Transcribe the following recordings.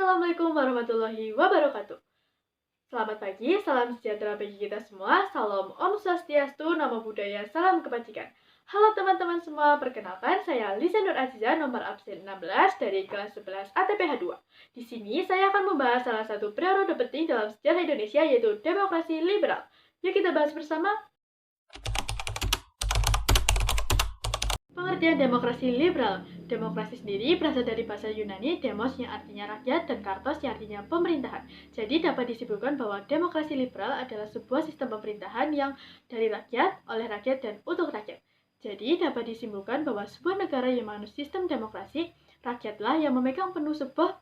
Assalamualaikum warahmatullahi wabarakatuh. Selamat pagi, salam sejahtera bagi kita semua. Salam Om Swastiastu, Namo Buddhaya, salam kebajikan. Halo teman-teman semua, perkenalkan saya Lisa Nur Aziza, nomor absen 16 dari kelas 11 ATPH 2. Di sini saya akan membahas salah satu periode penting dalam sejarah Indonesia, yaitu demokrasi liberal. Yuk kita bahas bersama. Pengertian demokrasi liberal. Demokrasi sendiri berasal dari bahasa Yunani demos yang artinya rakyat dan kartos yang artinya pemerintahan. Jadi dapat disimpulkan bahwa demokrasi liberal adalah sebuah sistem pemerintahan yang dari rakyat, oleh rakyat, dan untuk rakyat. Jadi dapat disimpulkan bahwa sebuah negara yang menganut sistem demokrasi, rakyatlah yang memegang penuh sebuah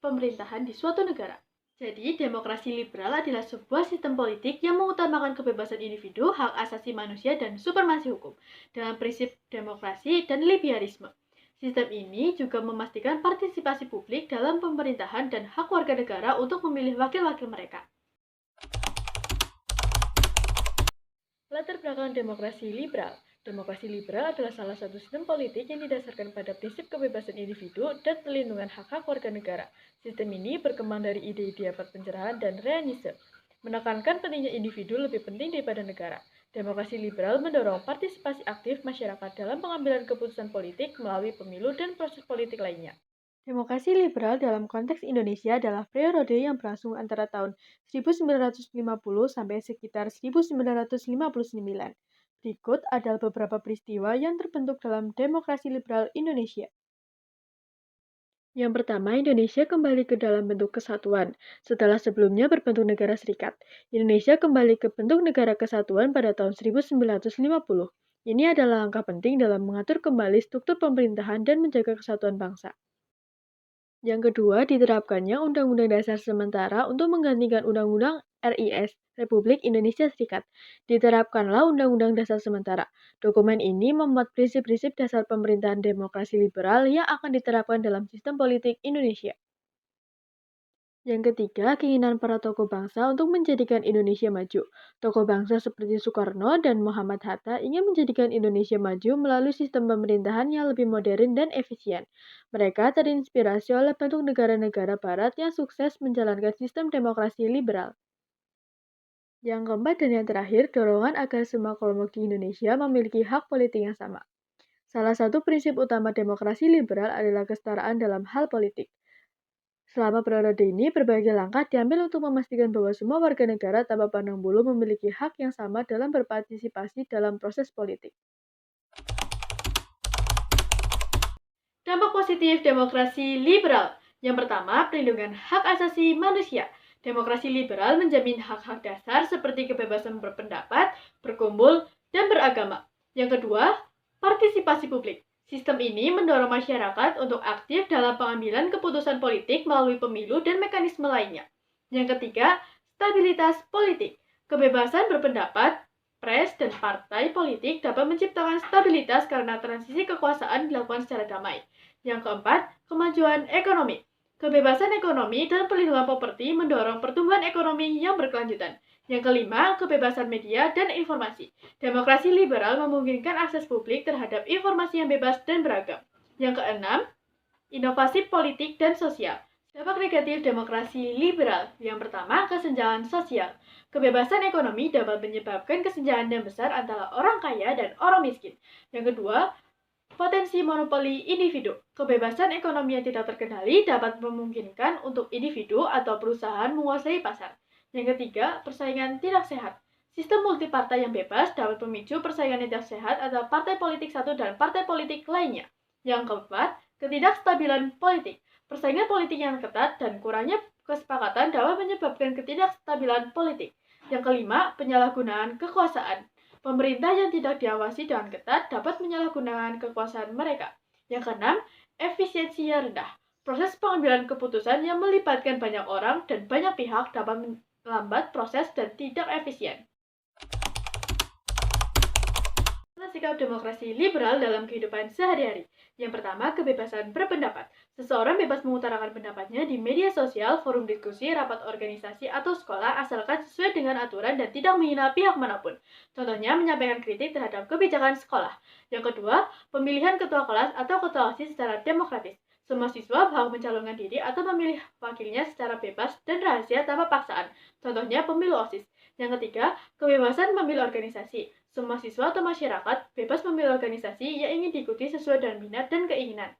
pemerintahan di suatu negara. Jadi, demokrasi liberal adalah sebuah sistem politik yang mengutamakan kebebasan individu, hak asasi manusia, dan supremasi hukum dalam prinsip demokrasi dan liberalisme. Sistem ini juga memastikan partisipasi publik dalam pemerintahan dan hak warga negara untuk memilih wakil-wakil mereka. Latar belakang demokrasi liberal. Demokrasi liberal adalah salah satu sistem politik yang didasarkan pada prinsip kebebasan individu dan perlindungan hak-hak warga negara. Sistem ini berkembang dari ide-ide abad pencerahan dan reanisme, menekankan pentingnya individu lebih penting daripada negara. Demokrasi liberal mendorong partisipasi aktif masyarakat dalam pengambilan keputusan politik melalui pemilu dan proses politik lainnya. Demokrasi liberal dalam konteks Indonesia adalah periode yang berlangsung antara tahun 1950 sampai sekitar 1959. Berikut adalah beberapa peristiwa yang terbentuk dalam demokrasi liberal Indonesia. Yang pertama, Indonesia kembali ke dalam bentuk kesatuan. Setelah sebelumnya berbentuk negara serikat, Indonesia kembali ke bentuk negara kesatuan pada tahun 1950. Ini adalah langkah penting dalam mengatur kembali struktur pemerintahan dan menjaga kesatuan bangsa. Yang kedua, diterapkannya Undang-Undang Dasar sementara untuk menggantikan Undang-Undang RIS, Republik Indonesia Serikat. Diterapkanlah Undang-Undang Dasar sementara. Dokumen ini memuat prinsip-prinsip dasar pemerintahan demokrasi liberal yang akan diterapkan dalam sistem politik Indonesia. Yang ketiga, keinginan para tokoh bangsa untuk menjadikan Indonesia maju. Tokoh bangsa seperti Soekarno dan Muhammad Hatta ingin menjadikan Indonesia maju melalui sistem pemerintahan yang lebih modern dan efisien. Mereka terinspirasi oleh bentuk negara-negara barat yang sukses menjalankan sistem demokrasi liberal. Yang keempat dan yang terakhir, dorongan agar semua kelompok di Indonesia memiliki hak politik yang sama. Salah satu prinsip utama demokrasi liberal adalah kesetaraan dalam hal politik. Selama periode ini, berbagai langkah diambil untuk memastikan bahwa semua warga negara tanpa pandang bulu memiliki hak yang sama dalam berpartisipasi dalam proses politik. Dampak positif demokrasi liberal. Yang pertama, perlindungan hak asasi manusia. Demokrasi liberal menjamin hak-hak dasar seperti kebebasan berpendapat, berkumpul, dan beragama. Yang kedua, partisipasi publik. Sistem ini mendorong masyarakat untuk aktif dalam pengambilan keputusan politik melalui pemilu dan mekanisme lainnya. Yang ketiga, stabilitas politik. Kebebasan berpendapat, pres, dan partai politik dapat menciptakan stabilitas karena transisi kekuasaan dilakukan secara damai. Yang keempat, kemajuan ekonomi. Kebebasan ekonomi dan perlindungan properti mendorong pertumbuhan ekonomi yang berkelanjutan. Yang kelima, kebebasan media dan informasi. Demokrasi liberal memungkinkan akses publik terhadap informasi yang bebas dan beragam. Yang keenam, inovasi politik dan sosial. Dampak negatif demokrasi liberal. Yang pertama, kesenjangan sosial. Kebebasan ekonomi dapat menyebabkan kesenjangan yang besar antara orang kaya dan orang miskin. Yang kedua, potensi monopoli individu. Kebebasan ekonomi yang tidak terkendali dapat memungkinkan untuk individu atau perusahaan menguasai pasar. Yang ketiga, persaingan tidak sehat. Sistem multipartai yang bebas dapat memicu persaingan yang tidak sehat antara partai politik satu dan partai politik lainnya. Yang keempat, ketidakstabilan politik. Persaingan politik yang ketat dan kurangnya kesepakatan dapat menyebabkan ketidakstabilan politik. Yang kelima, penyalahgunaan kekuasaan. Pemerintah yang tidak diawasi dengan ketat dapat menyalahgunakan kekuasaan mereka. Yang keenam, efisiensi yang rendah. Proses pengambilan keputusan yang melibatkan banyak orang dan banyak pihak dapat melambat proses dan tidak efisien. Sikap demokrasi liberal dalam kehidupan sehari-hari. Yang pertama, kebebasan berpendapat. Seseorang bebas mengutarakan pendapatnya di media sosial, forum diskusi, rapat organisasi, atau sekolah asalkan sesuai dengan aturan dan tidak menghina pihak manapun. Contohnya, menyampaikan kritik terhadap kebijakan sekolah. Yang kedua, pemilihan ketua kelas atau ketua OSIS secara demokratis. Semua siswa berhak mencalonkan diri atau memilih wakilnya secara bebas dan rahasia tanpa paksaan. Contohnya pemilu OSIS. Yang ketiga, kebebasan memilih organisasi. Semua siswa atau masyarakat bebas memilih organisasi yang ingin diikuti sesuai dengan minat dan keinginan.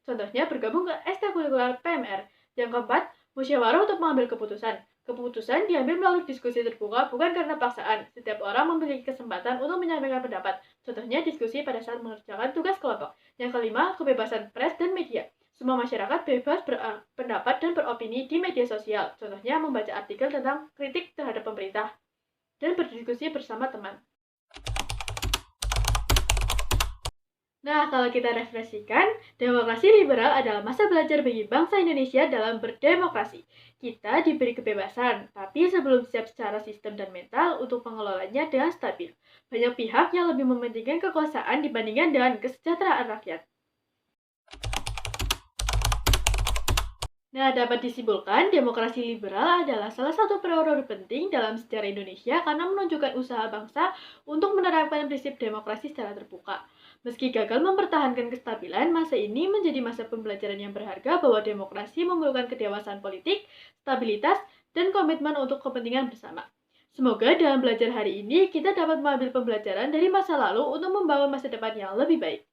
Contohnya bergabung ke ekstrakurikuler PMR. Yang keempat, musyawarah untuk mengambil keputusan. Keputusan diambil melalui diskusi terbuka bukan karena paksaan. Setiap orang memiliki kesempatan untuk menyampaikan pendapat. Contohnya diskusi pada saat mengerjakan tugas kelompok. Yang kelima, kebebasan pers dan media. Semua masyarakat bebas berpendapat dan beropini di media sosial. Contohnya membaca artikel tentang kritik terhadap pemerintah dan berdiskusi bersama teman. Nah, kalau kita refleksikan, demokrasi liberal adalah masa belajar bagi bangsa Indonesia dalam berdemokrasi. Kita diberi kebebasan, tapi sebelum siap secara sistem dan mental untuk mengelolanya dengan stabil. Banyak pihak yang lebih mementingkan kekuasaan dibandingkan dengan kesejahteraan rakyat. Nah, dapat disimpulkan, demokrasi liberal adalah salah satu periode penting dalam sejarah Indonesia karena menunjukkan usaha bangsa untuk menerapkan prinsip demokrasi secara terbuka. Meski gagal mempertahankan kestabilan, masa ini menjadi masa pembelajaran yang berharga bahwa demokrasi memerlukan kedewasaan politik, stabilitas, dan komitmen untuk kepentingan bersama. Semoga dalam belajar hari ini kita dapat mengambil pembelajaran dari masa lalu untuk membangun masa depan yang lebih baik.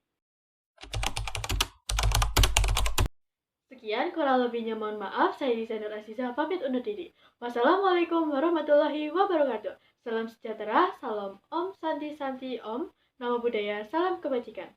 Sekian, kurang lebihnya mohon maaf, saya Desainer Aziza pamit undur diri. Wassalamualaikum warahmatullahi wabarakatuh. Salam sejahtera, salam Om Santi Santi Om, nama budaya, salam kebajikan.